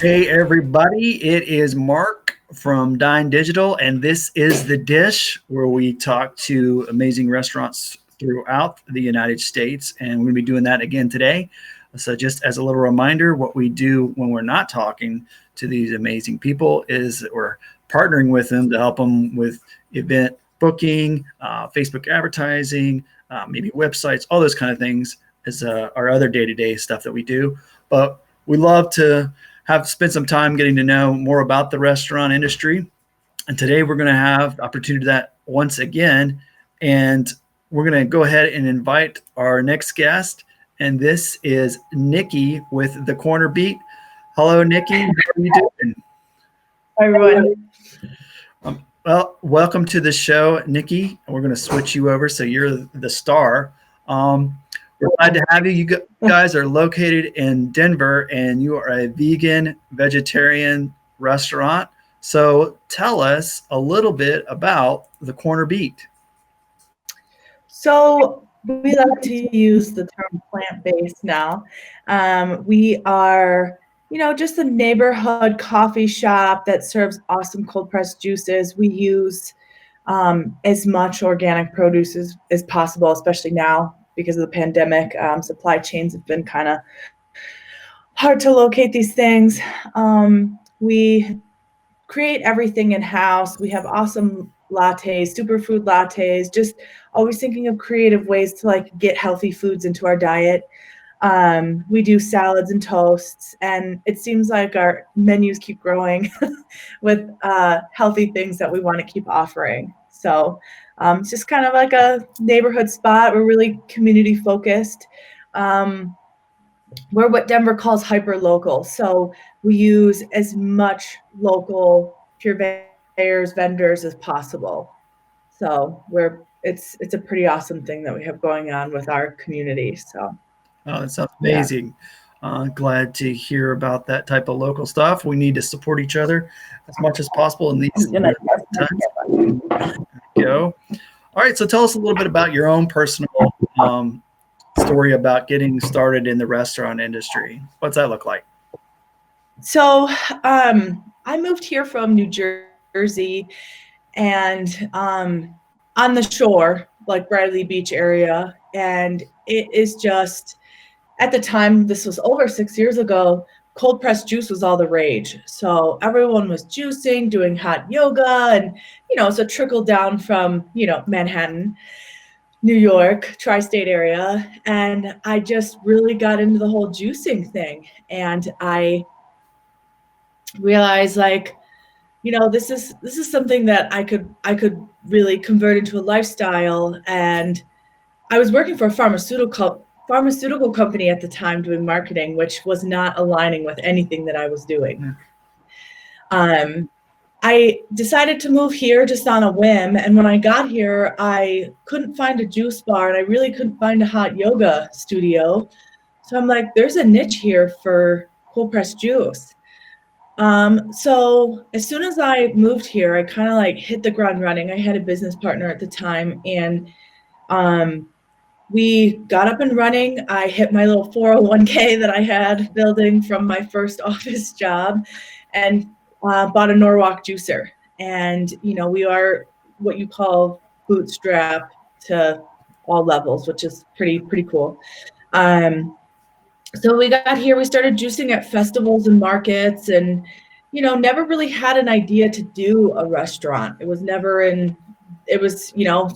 Hey everybody, it is Mark from Dine Digital, and this is The Dish, where we talk to amazing restaurants throughout the United States, and we're going to be doing that again today. So just as a little reminder, what we do when we're not talking to these amazing people is that we're partnering with them to help them with event booking, Facebook advertising, maybe websites, all those kind of things is our other day-to-day stuff that we do. But we love to have spent some time getting to know more about the restaurant industry. And today we're going to have the opportunity to do that once again. And we're going to go ahead and invite our next guest. And this is Nikki with the Corner Beet. Hello, Nikki. How are you doing? Hi, everyone. Well, welcome to the show, Nikki. We're going to switch you over so you're the star. We're glad to have you. You guys are located in Denver, and you are a vegan, vegetarian restaurant. So tell us a little bit about the Corner Beet. So we like to use the term plant-based now. We are, just a neighborhood coffee shop that serves awesome cold-pressed juices. We use as much organic produce as possible, especially now because of the pandemic. Supply chains have been kind of hard to locate these things. We create everything in-house. We have awesome lattes, superfood lattes, just always thinking of creative ways to get healthy foods into our diet. We do salads and toasts, and it seems like our menus keep growing with healthy things that we want to keep offering. So it's just kind of like a neighborhood spot. We're really community focused. We're what Denver calls hyper-local. So we use as much local purveyors, vendors as possible. So it's a pretty awesome thing that we have going on with our community. So that sounds amazing. Glad to hear about that type of local stuff. We need to support each other as much as possible in these times. Go. All right, so tell us a little bit about your own personal story about getting started in the restaurant industry. What's that look like? So I moved here from New Jersey, and on the shore, like Bradley Beach area, and it is just, at the time, this was over 6 years ago, cold pressed juice was all the rage. So everyone was juicing, doing hot yoga, and it's a trickle down from Manhattan, New York, tri-state area, and I just really got into the whole juicing thing, and I realized this is something that I could really convert into a lifestyle. And I was working for a pharmaceutical company at the time doing marketing, which was not aligning with anything that I was doing. I decided to move here just on a whim. And when I got here, I couldn't find a juice bar, and I really couldn't find a hot yoga studio. So I'm like, there's a niche here for cold pressed juice. So as soon as I moved here, I kind of hit the ground running. I had a business partner at the time, and we got up and running. I hit my little 401k that I had building from my first office job, and bought a Norwalk juicer. And we are what you call bootstrap to all levels, which is pretty cool. So we got here, we started juicing at festivals and markets, and never really had an idea to do a restaurant. It was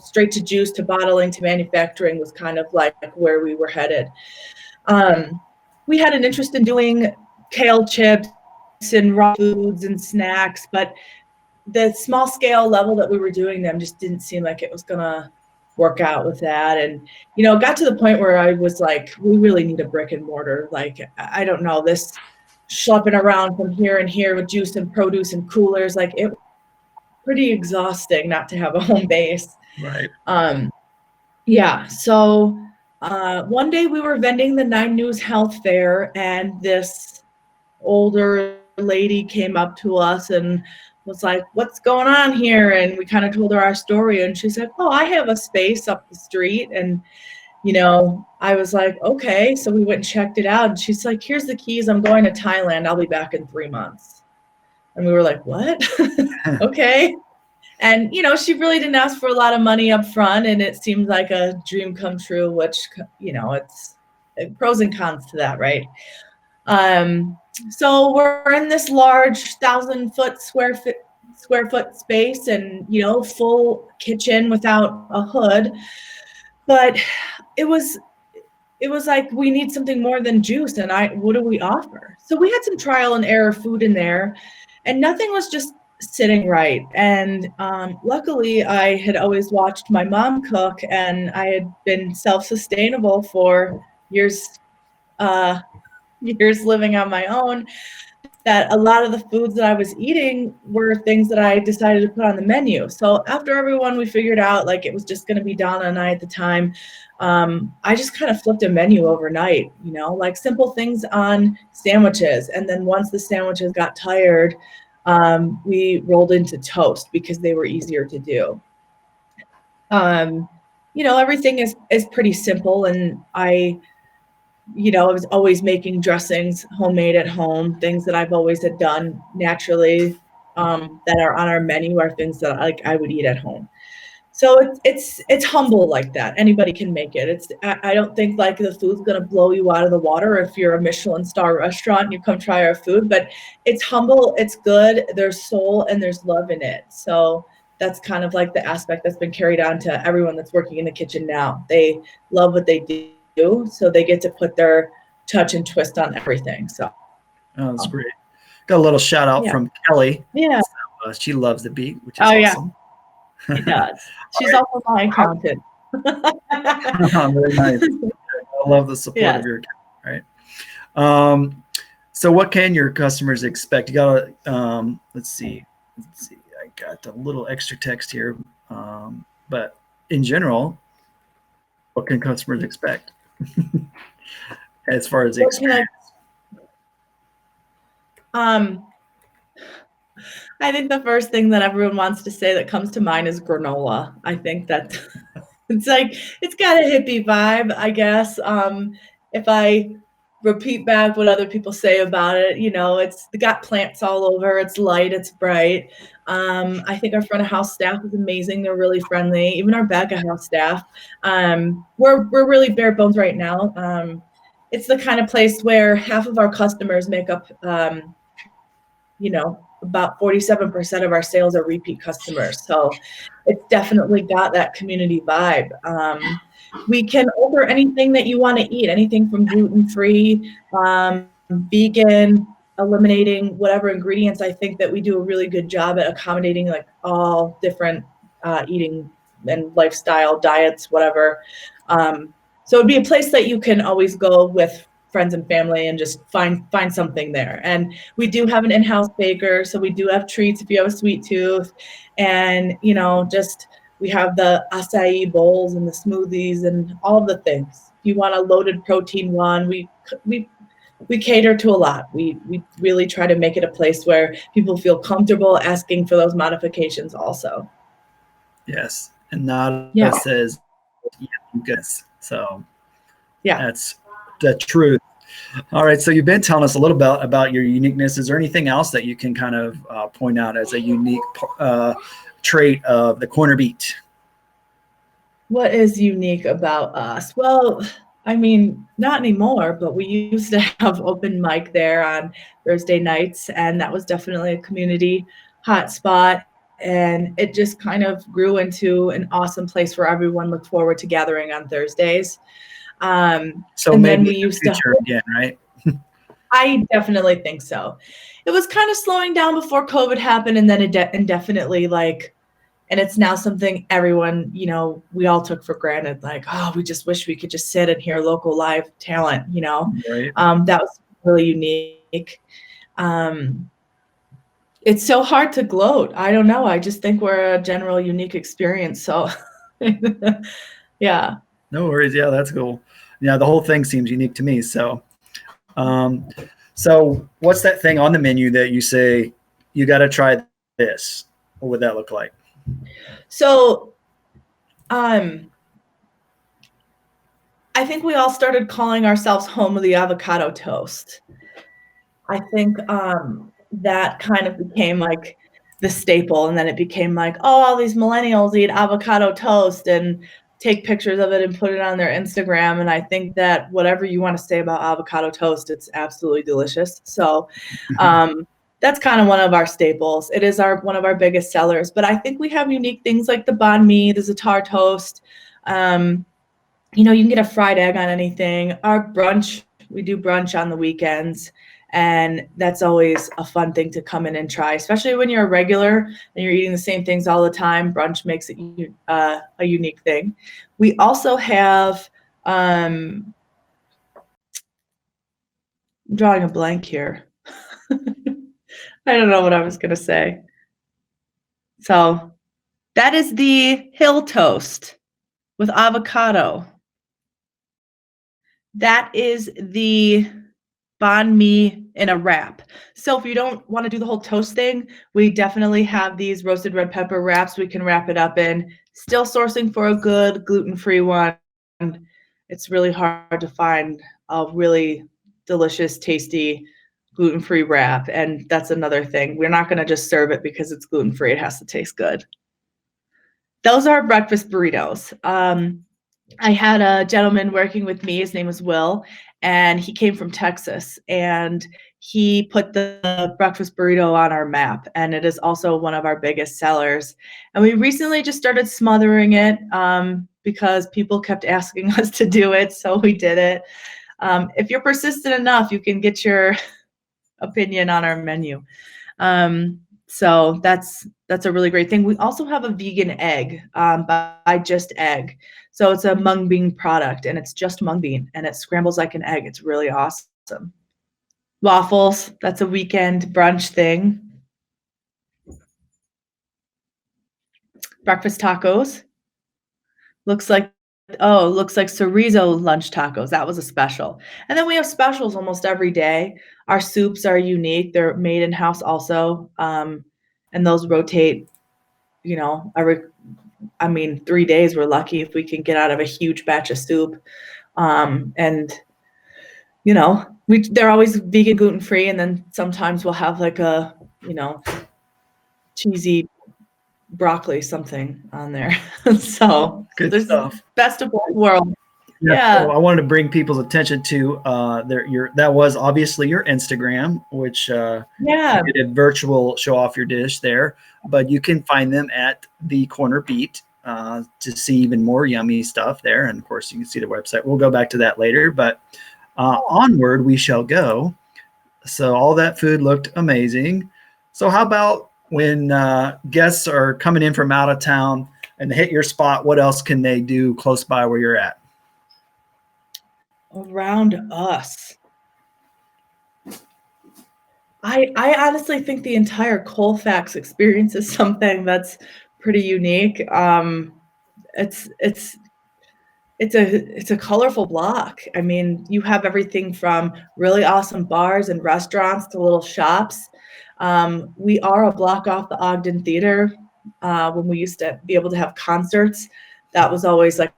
straight to juice, to bottling, to manufacturing was kind of like where we were headed. We had an interest in doing kale chips and raw foods and snacks, but the small scale level that we were doing them just didn't seem like it was gonna work out with that. And it got to the point where I was like, we really need a brick and mortar. I don't know, this schlepping around from here and here with juice and produce and coolers, it was pretty exhausting not to have a home base. Right. So one day we were vending the 9 News Health Fair, and this older lady came up to us and was like, what's going on here? And we kind of told her our story, and she said, oh, I have a space up the street. And I was like, okay. So we went and checked it out. And she's like, here's the keys. I'm going to Thailand. I'll be back in 3 months. And we were like, what? Okay. And, she really didn't ask for a lot of money up front. And it seemed like a dream come true, which, it's pros and cons to that, right? So we're in this large 1,000 square foot space and, full kitchen without a hood. But it was like, we need something more than juice. And what do we offer? So we had some trial and error food in there, and nothing was just sitting right. And luckily, I had always watched my mom cook, and I had been self-sustainable for years living on my own, that a lot of the foods that I was eating were things that I decided to put on the menu. So after everyone, we figured out like it was just going to be Donna and I at the time. I just kind of flipped a menu overnight, like simple things on sandwiches. And then once the sandwiches got tired, we rolled into toast because they were easier to do. Everything is pretty simple, and I was always making dressings homemade at home, things that I've always had done naturally, that are on our menu are things that I would eat at home. So it's humble like that. Anybody can make it. I don't think like the food's gonna blow you out of the water if you're a Michelin star restaurant and you come try our food, but it's humble, it's good, there's soul and there's love in it. So that's kind of like the aspect that's been carried on to everyone that's working in the kitchen now. They love what they do, so they get to put their touch and twist on everything. So that's great. Got a little shout out from Kelly. Yeah. So, she loves the beet, which is awesome. Yeah. She does. She's also my accountant. Very nice. I love the support of your account, right? So what can your customers expect? You gotta let's see. I got a little extra text here. But in general, what can customers expect? As far as the experience. I think the first thing that everyone wants to say that comes to mind is granola. I think that it's like, it's got a hippie vibe, I guess. If I repeat back what other people say about it, it's got plants all over, it's light, it's bright. I think our front of house staff is amazing. They're really friendly. Even our back of house staff. We're really bare bones right now. It's the kind of place where half of our customers make up, about 47% of our sales are repeat customers. So it's definitely got that community vibe. We can offer anything that you want to eat, anything from gluten-free, vegan, eliminating whatever ingredients. I think that we do a really good job at accommodating like all different eating and lifestyle diets, whatever. So it'd be a place that you can always go with friends and family and just find something there. And we do have an in-house baker, so we do have treats if you have a sweet tooth. And just we have the acai bowls and the smoothies and all of the things. If you want a loaded protein one, we cater to a lot. We really try to make it a place where people feel comfortable asking for those modifications also. Yes, and Nada says Uniqueness. So that's the truth. All right, so you've been telling us a little bit about your uniqueness. Is there anything else that you can kind of point out as a unique trait of the Corner Beet? What is unique about us? Well, I mean, not anymore, but we used to have open mic there on Thursday nights, and that was definitely a community hotspot. And it just kind of grew into an awesome place where everyone looked forward to gathering on Thursdays. So and maybe then we used to again, right? I definitely think so. It was kind of slowing down before COVID happened, and then it indefinitely and it's now something everyone, we all took for granted. Like, oh, we just wish we could just sit and hear local live talent, Right. That was really unique. It's so hard to gloat. I don't know. I just think we're a general unique experience. So yeah. No worries. Yeah, that's cool. Yeah, the whole thing seems unique to me. So, so what's that thing on the menu that you say you got to try this? What would that look like? So, I think we all started calling ourselves home of the avocado toast. I think that kind of became like the staple, and then it became like, oh, all these millennials eat avocado toast and take pictures of it and put it on their Instagram. And I think that whatever you want to say about avocado toast, it's absolutely delicious. So that's kind of one of our staples. It is one of our biggest sellers. But I think we have unique things like the banh mi, the za'atar toast. You can get a fried egg on anything. Our brunch, we do brunch on the weekends. And that's always a fun thing to come in and try, especially when you're a regular and you're eating the same things all the time. Brunch makes it a unique thing. We also have, I'm drawing a blank here. I don't know what I was going to say. So that is the Hill Toast with avocado. That is the banh mi in a wrap. So if you don't want to do the whole toast thing, we definitely have these roasted red pepper wraps we can wrap it up in. Still sourcing for a good gluten-free one. It's really hard to find a really delicious, tasty gluten-free wrap. And that's another thing. We're not going to just serve it because it's gluten-free. It has to taste good. Those are breakfast burritos. I had a gentleman working with me. His name was Will, and he came from Texas, and he put the breakfast burrito on our map, and it is also one of our biggest sellers. And we recently just started smothering it because people kept asking us to do it, so we did it. If you're persistent enough, you can get your opinion on our menu. So that's a really great thing. We also have a vegan egg by Just Egg. So it's a mung bean product, and it's just mung bean, and it scrambles like an egg. It's really awesome. Waffles, that's a weekend brunch thing. Breakfast tacos. Looks like chorizo lunch tacos. That was a special. And then we have specials almost every day. Our soups are unique. They're made in-house also. And those rotate, every 3 days. We're lucky if we can get out of a huge batch of soup. And they're always vegan, gluten-free, and then sometimes we'll have like a, cheesy broccoli something on there. So Good there's stuff. Best of both worlds. Yeah. So I wanted to bring people's attention to that was obviously your Instagram, which you did a virtual show off your dish there, but you can find them at the Corner Beet to see even more yummy stuff there. And of course you can see the website. We'll go back to that later, but onward we shall go. So all that food looked amazing. So how about when guests are coming in from out of town and they hit your spot, what else can they do close by where you're at? Around us, I honestly think the entire Colfax experience is something that's pretty unique. It's a colorful block. I mean, you have everything from really awesome bars and restaurants to little shops. We are a block off the Ogden Theater. When we used to be able to have concerts, that was always like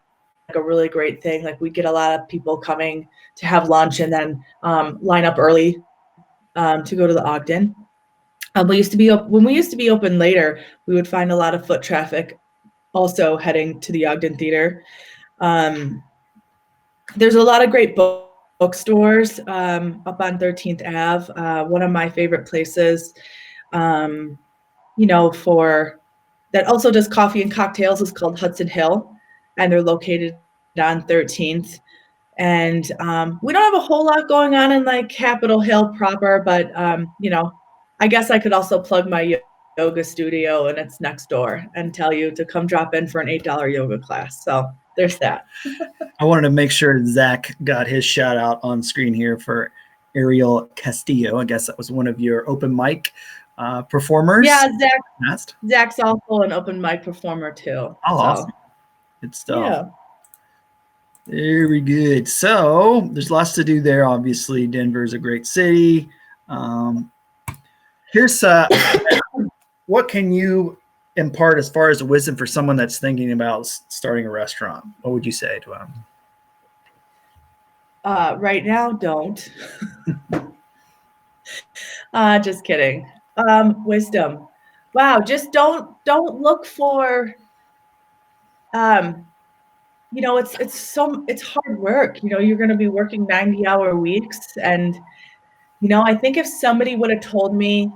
a really great thing. Like we get a lot of people coming to have lunch and then line up early to go to the Ogden. When we used to be open later, we would find a lot of foot traffic also heading to the Ogden Theater. There's a lot of great bookstores up on 13th Ave. One of my favorite places, for that also does coffee and cocktails is called Hudson Hill, and they're located on 13th. And we don't have a whole lot going on in like Capitol Hill proper, but I guess I could also plug my yoga studio, and it's next door, and tell you to come drop in for an $8 yoga class. So there's that. I wanted to make sure Zach got his shout out on screen here for Ariel Castillo. I guess that was one of your open mic performers. Yeah, Zach's also an open mic performer too. Oh, awesome. Good stuff. Yeah. Very good. So there's lots to do there. Obviously, Denver's a great city. Here's what can you impart as far as wisdom for someone that's thinking about starting a restaurant? What would you say to them? Right now, don't. Just kidding. Wisdom. Wow, just don't look for it's hard work. You're going to be working 90-hour weeks, and I think if somebody would have told me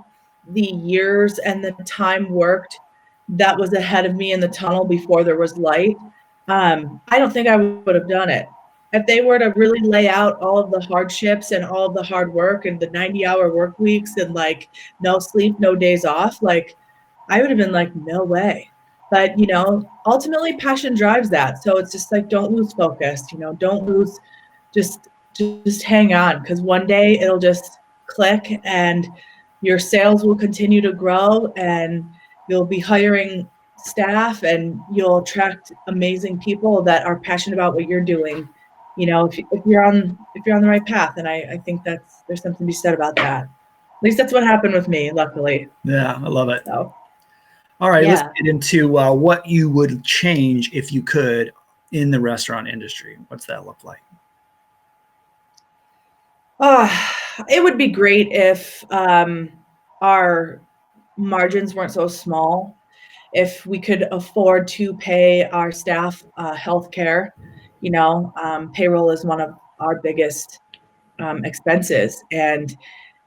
the years and the time worked that was ahead of me in the tunnel before there was light, I don't think I would have done it. If they were to really lay out all of the hardships and all of the hard work and the 90-hour work weeks and like no sleep, no days off, like I would have been like, no way. But ultimately passion drives that. So it's just like, don't lose focus, don't lose, just hang on, because one day it'll just click and your sales will continue to grow and you'll be hiring staff and you'll attract amazing people that are passionate about what you're doing. If you're on the right path. And I think there's something to be said about that. At least that's what happened with me, luckily. Yeah, I love it. So, all right, yeah. Let's get into what you would change if you could in the restaurant industry. What's that look like? It would be great if our margins weren't so small, if we could afford to pay our staff health care. Payroll is one of our biggest expenses, and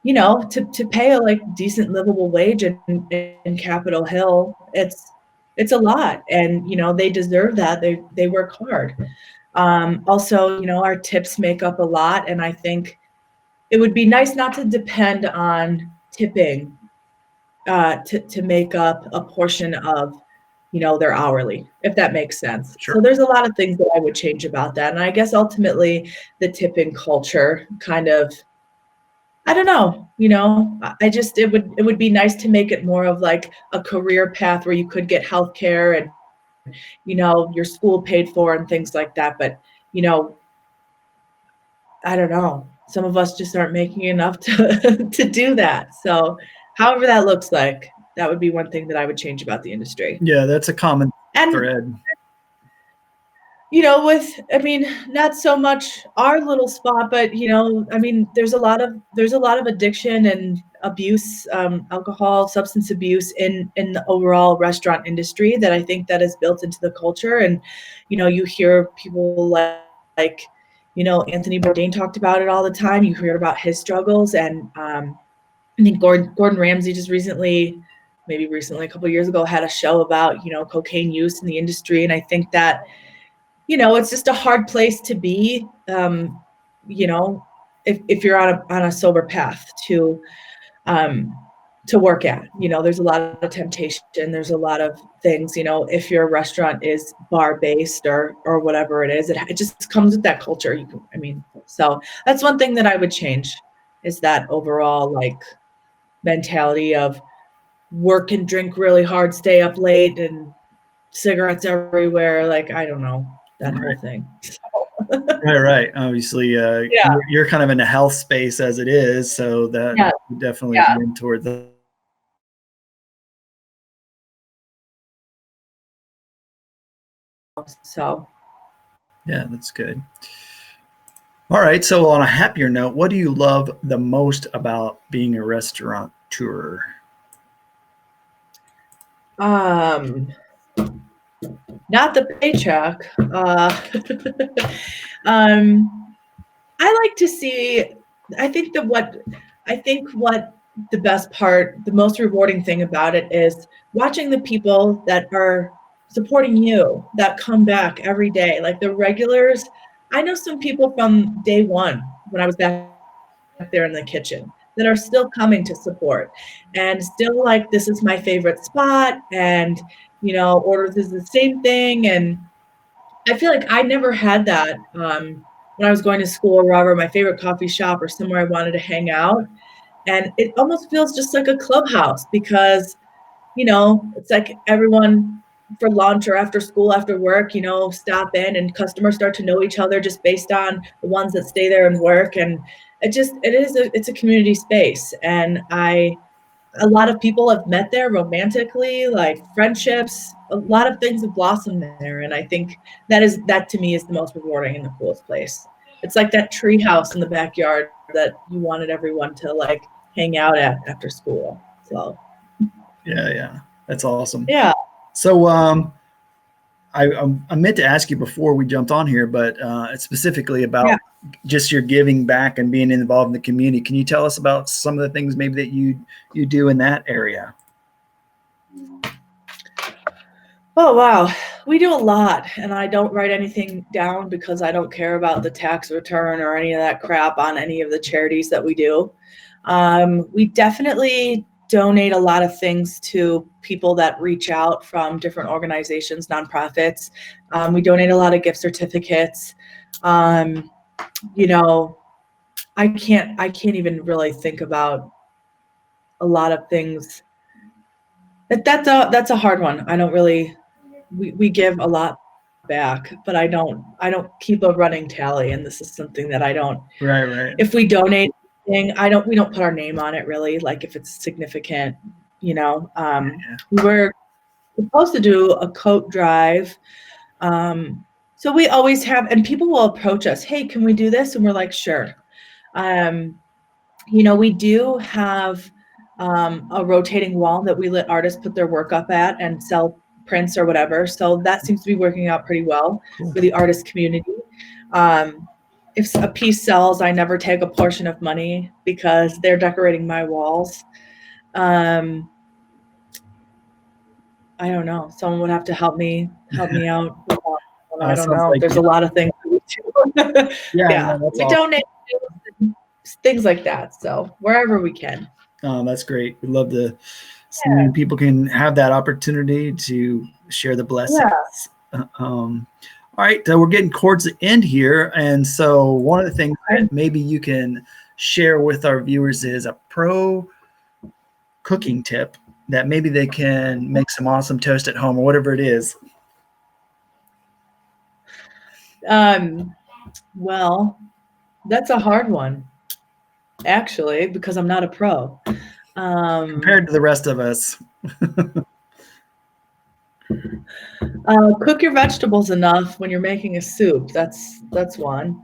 to pay a like decent livable wage in Capitol Hill, it's a lot, and they deserve that. They work hard. Also, our tips make up a lot, and I think it would be nice not to depend on tipping to make up a portion of their hourly, if that makes sense. Sure. So there's a lot of things that I would change about that, and I guess ultimately the tipping culture kind of, I don't know, it would be nice to make it more of like a career path where you could get healthcare and your school paid for and things like that. But I don't know, some of us just aren't making enough to do that. So however that looks like, that would be one thing that I would change about the industry. Yeah, that's a common thread. Not so much our little spot, but there's a lot of addiction and abuse, alcohol, substance abuse in the overall restaurant industry that I think that is built into the culture. And you hear people like Anthony Bourdain talked about it all the time. You hear about his struggles, and I think Gordon Ramsay just recently, a couple of years ago, had a show about cocaine use in the industry, and I think that it's just a hard place to be, if you're on a sober path to work at. There's a lot of temptation. There's a lot of things, if your restaurant is bar based or whatever it is, it just comes with that culture. So that's one thing that I would change, is that overall like mentality of work and drink really hard, stay up late, and cigarettes everywhere. Like, I don't know, that whole thing. Right. Obviously, you're kind of in a health space as it is, so that definitely lean toward the. So. Yeah, that's good. All right. So on a happier note, what do you love the most about being a restaurateur? Not the paycheck. I like to see, I think what the best part, the most rewarding thing about it is watching the people that are supporting you, that come back every day, like the regulars. I know some people from day one when I was back there in the kitchen that are still coming to support and still like, this is my favorite spot, and orders is the same thing. And I feel like I never had that when I was going to school or wherever, my favorite coffee shop or somewhere I wanted to hang out. And it almost feels just like a clubhouse, because it's like everyone for lunch or after school, after work, stop in, and customers start to know each other just based on the ones that stay there and work. And it's a community space. And a lot of people have met there romantically, like friendships, a lot of things have blossomed there. And I think that to me is the most rewarding and the coolest place. it's like that tree house in the backyard that you wanted everyone to like hang out at after school. So Yeah. That's awesome. yeah. So I meant to ask you before we jumped on here, but it's specifically about just your giving back and being involved in the community. Can you tell us about some of the things maybe that you do in that area? Oh, wow. We do a lot, and I don't write anything down because I don't care about the tax return or any of that crap on any of the charities that we do. We definitely donate a lot of things to people that reach out from different organizations, nonprofits. We donate a lot of gift certificates. You know, I can't even really think about a lot of things. That's a hard one. I don't really. We give a lot back, but I don't keep a running tally, and this is something that I don't. Right. If we donate anything, we don't put our name on it really, like if it's significant, you know. We're supposed to do a coat drive. So we always have, and people will approach us, hey, can we do this? And we're like, sure. You know, we do have a rotating wall that we let artists put their work up at and sell prints or whatever. So that seems to be working out pretty well for the artist community. If a piece sells, I never take a portion of money because they're decorating my walls. I don't know. Someone would have to help me out. I don't know. There's a lot of things we do. Yeah. We donate things like that. So wherever we can. Oh, that's great. We love to see people can have that opportunity to share the blessings. All right, we're getting towards the end here, and so one of the things that maybe you can share with our viewers is a pro cooking tip that maybe they can make some awesome toast at home or whatever it is. Well, that's a hard one, actually, because I'm not a pro. Compared to the rest of us. Cook your vegetables enough when you're making a soup. That's one.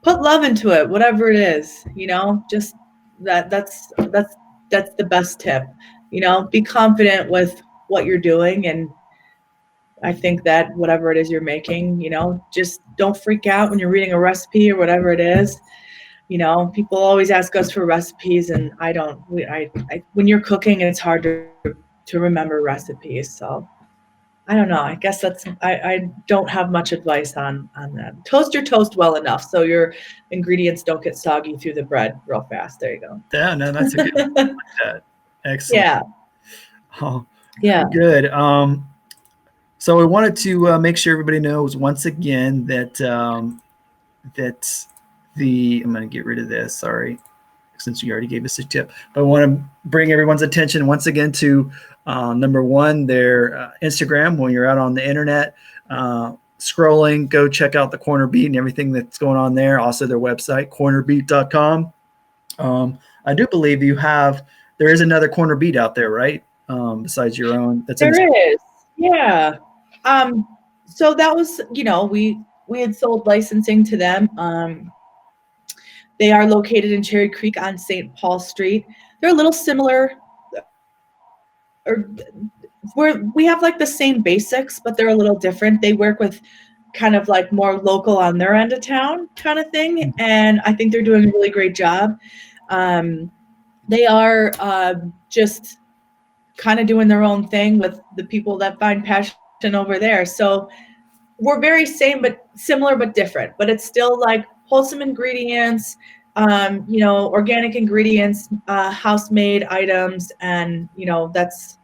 Put love into it, whatever it is, you know, just that's the best tip. You know, be confident with what you're doing, and I think that whatever it is you're making, you know, just don't freak out when you're reading a recipe or whatever it is. You know, people always ask us for recipes, and I don't. When you're cooking, it's hard to remember recipes. So I don't know. I guess I don't have much advice on that. Toast your toast well enough so your ingredients don't get soggy through the bread real fast. There you go. Yeah, no, that's a good one. I like that. Excellent. Yeah. Oh, yeah. Good. So we wanted to make sure everybody knows once again that I'm going to get rid of this. Sorry, since you already gave us a tip. But I want to bring everyone's attention once again to number one, their Instagram. When you're out on the internet scrolling, go check out the Corner Beet and everything that's going on there. Also their website, cornerbeet.com. I do believe there is another Corner Beet out there, right? Besides your own. There is. Yeah. So that was, you know, we had sold licensing to them. They are located in Cherry Creek on St. Paul Street. They're a little similar, or we have like the same basics, but they're a little different. They work with kind of like more local on their end of town kind of thing. And I think they're doing a really great job. They are just kind of doing their own thing with the people that find passion over there. So we're very similar, but different, but it's still like wholesome ingredients, you know, organic ingredients, house-made items. And, you know, that's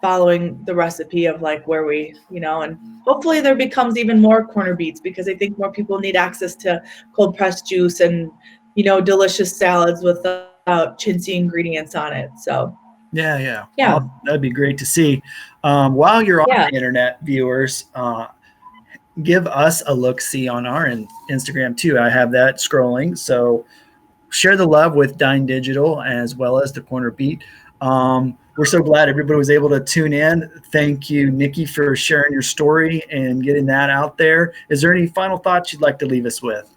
following the recipe of like where we, you know, and hopefully there becomes even more Corner Beets because I think more people need access to cold pressed juice and, you know, delicious salads without chintzy ingredients on it. So yeah. Well, that'd be great to see. While you're on the internet, viewers, give us a look-see on our Instagram too. I have that scrolling. So share the love with Dine Digital as well as the Corner Beet. we're so glad everybody was able to tune in. Thank you, Nikki, for sharing your story and getting that out there. Is there any final thoughts you'd like to leave us with?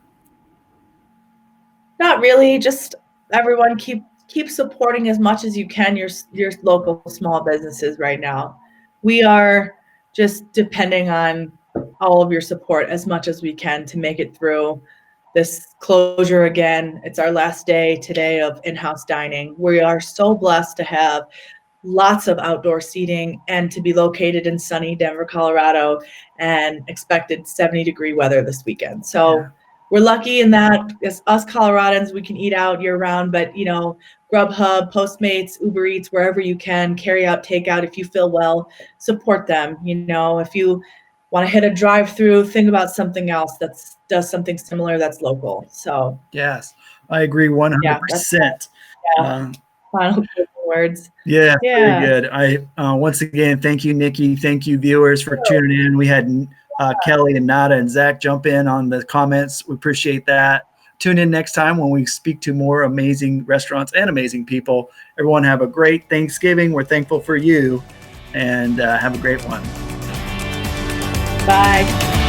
Not really. Just everyone keep supporting as much as you can your local small businesses right now. We are just depending on all of your support as much as we can to make it through this closure again. It's our last day today of in-house dining. We are so blessed to have lots of outdoor seating and to be located in sunny Denver, Colorado, and expected 70-degree weather this weekend. So we're lucky in that as us Coloradans, we can eat out year round, but Grubhub, Postmates, Uber Eats, wherever you can, carry out, take out. If you feel well, support them. If you want to hit a drive-through, think about something else that does something similar that's local. So yes, I agree 100%. Final words. Yeah, very good. I once again thank you, Nikki. Thank you, viewers, for tuning in. We had Kelly and Nada and Zach jump in on the comments. We appreciate that. Tune in next time when we speak to more amazing restaurants and amazing people. Everyone have a great Thanksgiving. We're thankful for you, and have a great one. Bye.